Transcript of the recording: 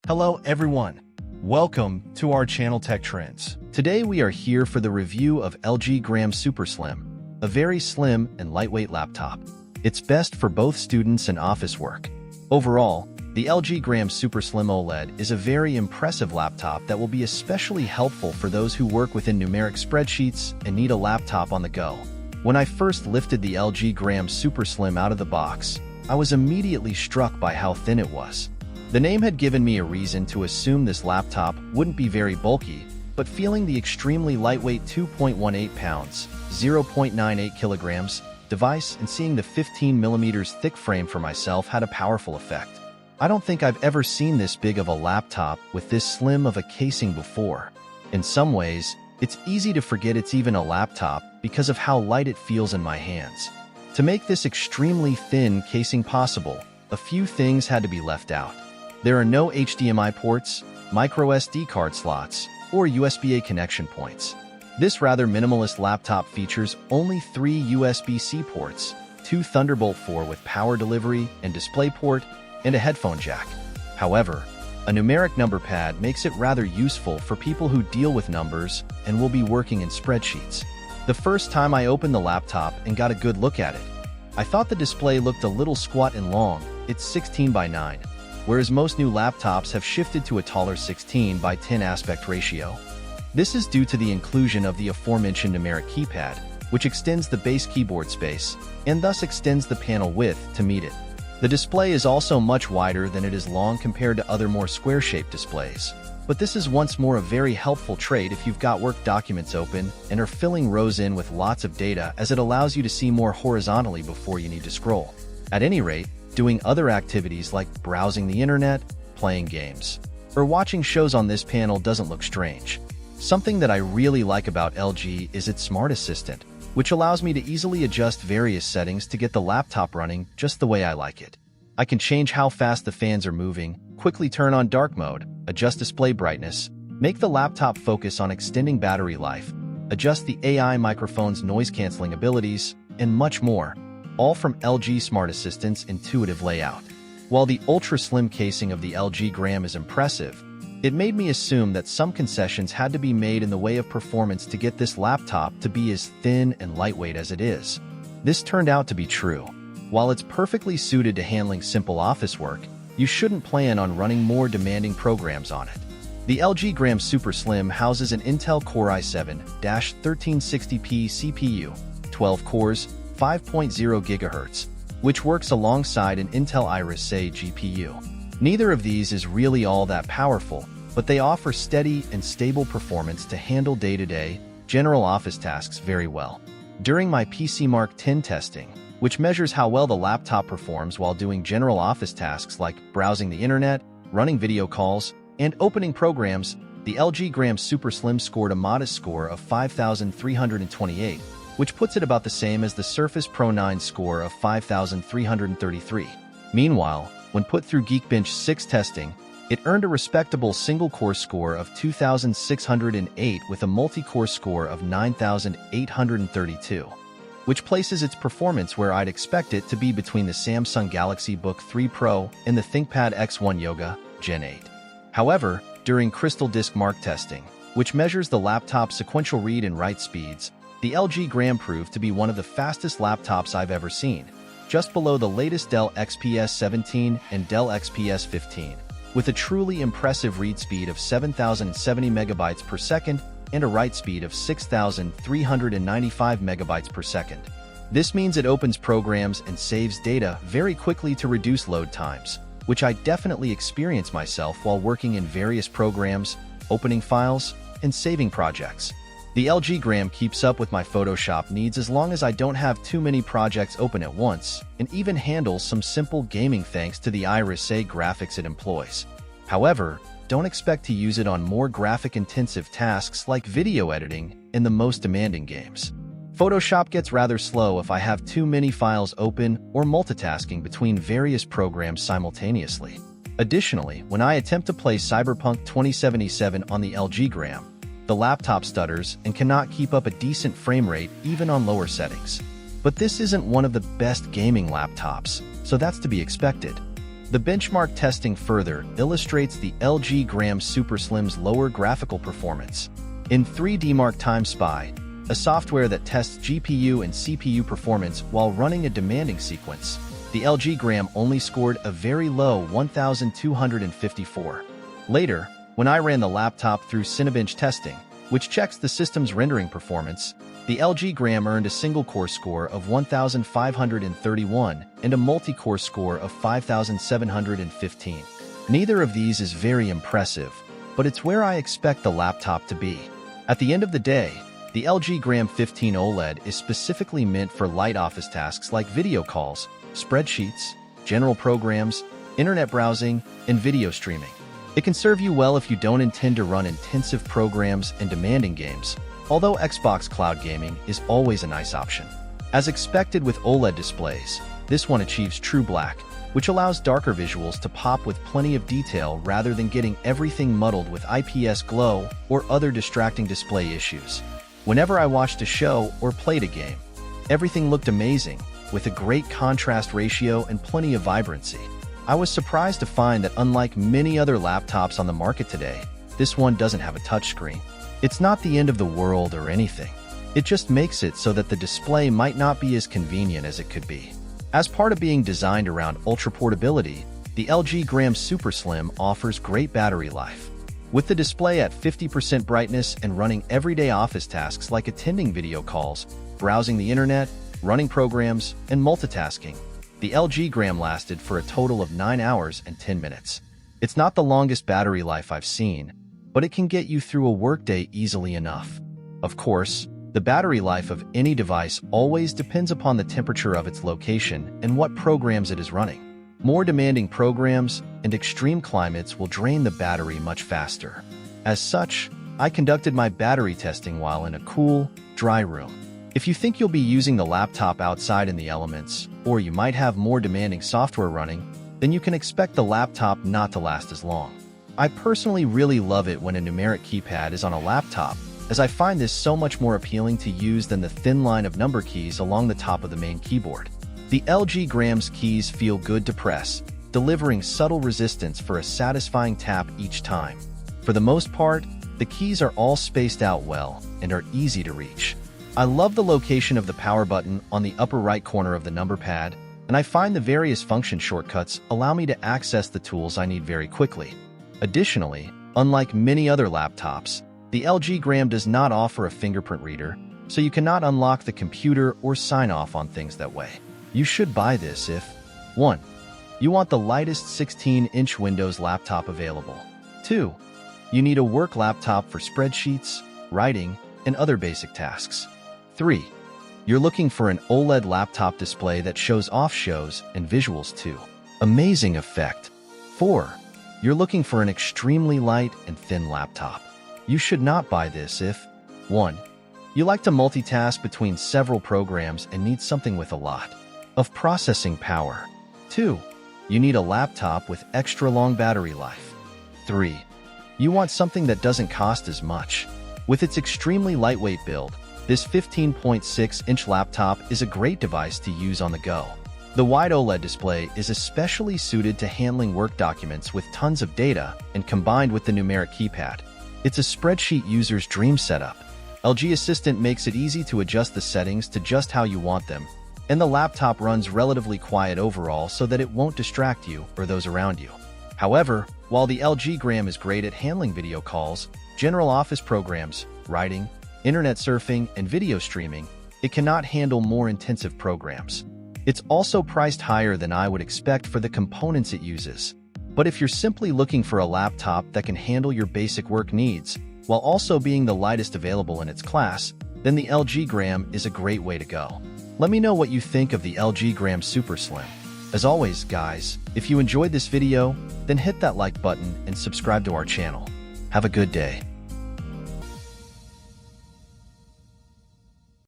Hello everyone, welcome to our channel Tech Trends. Today we are here for the review of LG Gram SuperSlim, a very slim and lightweight laptop. It's best for both students and office work. Overall, the LG Gram SuperSlim OLED is a very impressive laptop that will be especially helpful for those who work within numeric spreadsheets and need a laptop on the go. When I first lifted the LG Gram SuperSlim out of the box, I was immediately struck by how thin it was. The name had given me a reason to assume this laptop wouldn't be very bulky, but feeling the extremely lightweight 2.18 pounds, 0.98 kilograms device and seeing the 15mm thick frame for myself had a powerful effect. I don't think I've ever seen this big of a laptop with this slim of a casing before. In some ways, it's easy to forget it's even a laptop because of how light it feels in my hands. To make this extremely thin casing possible, a few things had to be left out. There are no HDMI ports, micro SD card slots, or USB-A connection points. This rather minimalist laptop features only 3 USB-C ports, 2 Thunderbolt 4 with power delivery and DisplayPort, and a headphone jack. However, a numeric number pad makes it rather useful for people who deal with numbers and will be working in spreadsheets. The first time I opened the laptop and got a good look at it, I thought the display looked a little squat and long. It's 16:9. Whereas most new laptops have shifted to a taller 16:10 aspect ratio. This is due to the inclusion of the aforementioned numeric keypad, which extends the base keyboard space, and thus extends the panel width to meet it. The display is also much wider than it is long compared to other more square-shaped displays. But this is once more a very helpful trait if you've got work documents open and are filling rows in with lots of data, as it allows you to see more horizontally before you need to scroll. At any rate, doing other activities like browsing the internet, playing games, or watching shows on this panel doesn't look strange. Something that I really like about LG is its Smart Assistant, which allows me to easily adjust various settings to get the laptop running just the way I like it. I can change how fast the fans are moving, quickly turn on dark mode, adjust display brightness, make the laptop focus on extending battery life, adjust the AI microphone's noise-canceling abilities, and much more. All from LG Smart Assistant's intuitive layout. While the ultra-slim casing of the LG Gram is impressive, it made me assume that some concessions had to be made in the way of performance to get this laptop to be as thin and lightweight as it is. This turned out to be true. While it's perfectly suited to handling simple office work, you shouldn't plan on running more demanding programs on it. The LG Gram SuperSlim houses an Intel Core i7-1360P CPU, 12 cores, 5.0 GHz, which works alongside an Intel Iris-A GPU. Neither of these is really all that powerful, but they offer steady and stable performance to handle day-to-day, general office tasks very well. During my PC Mark 10 testing, which measures how well the laptop performs while doing general office tasks like browsing the internet, running video calls, and opening programs, the LG Gram SuperSlim scored a modest score of 5,328, which puts it about the same as the Surface Pro 9 score of 5,333. Meanwhile, when put through Geekbench 6 testing, it earned a respectable single-core score of 2,608 with a multi-core score of 9,832, which places its performance where I'd expect it to be between the Samsung Galaxy Book 3 Pro and the ThinkPad X1 Yoga Gen 8. However, during Crystal Disk Mark testing, which measures the laptop's sequential read and write speeds, the LG Gram proved to be one of the fastest laptops I've ever seen, just below the latest Dell XPS 17 and Dell XPS 15, with a truly impressive read speed of 7,070 megabytes per second and a write speed of 6,395 megabytes per second. This means it opens programs and saves data very quickly to reduce load times, which I definitely experience myself while working in various programs, opening files, and saving projects. The LG Gram keeps up with my Photoshop needs as long as I don't have too many projects open at once, and even handles some simple gaming thanks to the Iris-A graphics it employs. However, don't expect to use it on more graphic-intensive tasks like video editing in the most demanding games. Photoshop gets rather slow if I have too many files open or multitasking between various programs simultaneously. Additionally, when I attempt to play Cyberpunk 2077 on the LG Gram, the laptop stutters and cannot keep up a decent frame rate even on lower settings. But this isn't one of the best gaming laptops, so that's to be expected. The benchmark testing further illustrates the LG Gram SuperSlim's lower graphical performance. In 3D Mark Time Spy, a software that tests GPU and CPU performance while running a demanding sequence, the LG Gram only scored a very low 1,254. Later, when I ran the laptop through Cinebench testing, which checks the system's rendering performance, the LG Gram earned a single-core score of 1,531 and a multi-core score of 5,715. Neither of these is very impressive, but it's where I expect the laptop to be. At the end of the day, the LG Gram 15 OLED is specifically meant for light office tasks like video calls, spreadsheets, general programs, internet browsing, and video streaming. It can serve you well if you don't intend to run intensive programs and demanding games, although Xbox Cloud Gaming is always a nice option. As expected with OLED displays, this one achieves true black, which allows darker visuals to pop with plenty of detail rather than getting everything muddled with IPS glow or other distracting display issues. Whenever I watched a show or played a game, everything looked amazing, with a great contrast ratio and plenty of vibrancy. I was surprised to find that unlike many other laptops on the market today, this one doesn't have a touchscreen. It's not the end of the world or anything. It just makes it so that the display might not be as convenient as it could be. As part of being designed around ultra-portability, the LG Gram SuperSlim offers great battery life. With the display at 50% brightness and running everyday office tasks like attending video calls, browsing the internet, running programs, and multitasking, the LG Gram lasted for a total of 9 hours and 10 minutes. It's not the longest battery life I've seen, but it can get you through a workday easily enough. Of course, the battery life of any device always depends upon the temperature of its location and what programs it is running. More demanding programs and extreme climates will drain the battery much faster. As such, I conducted my battery testing while in a cool, dry room. If you think you'll be using the laptop outside in the elements, or you might have more demanding software running, then you can expect the laptop not to last as long. I personally really love it when a numeric keypad is on a laptop, as I find this so much more appealing to use than the thin line of number keys along the top of the main keyboard. The LG Gram's keys feel good to press, delivering subtle resistance for a satisfying tap each time. For the most part, the keys are all spaced out well and are easy to reach. I love the location of the power button on the upper right corner of the number pad, and I find the various function shortcuts allow me to access the tools I need very quickly. Additionally, unlike many other laptops, the LG Gram does not offer a fingerprint reader, so you cannot unlock the computer or sign off on things that way. You should buy this if 1. You want the lightest 16-inch Windows laptop available. 2. You need a work laptop for spreadsheets, writing, and other basic tasks. 3. You're looking for an OLED laptop display that shows off shows and visuals too. Amazing effect. 4. You're looking for an extremely light and thin laptop. You should not buy this if 1. You like to multitask between several programs and need something with a lot of processing power. 2. You need a laptop with extra long battery life. 3. You want something that doesn't cost as much. With its extremely lightweight build, this 15.6-inch laptop is a great device to use on the go. The wide OLED display is especially suited to handling work documents with tons of data and combined with the numeric keypad. It's a spreadsheet user's dream setup. LG Assistant makes it easy to adjust the settings to just how you want them, and the laptop runs relatively quiet overall so that it won't distract you or those around you. However, while the LG Gram is great at handling video calls, general office programs, writing, internet surfing, and video streaming, it cannot handle more intensive programs. It's also priced higher than I would expect for the components it uses. But if you're simply looking for a laptop that can handle your basic work needs, while also being the lightest available in its class, then the LG Gram is a great way to go. Let me know what you think of the LG Gram SuperSlim. As always, guys, if you enjoyed this video, then hit that like button and subscribe to our channel. Have a good day.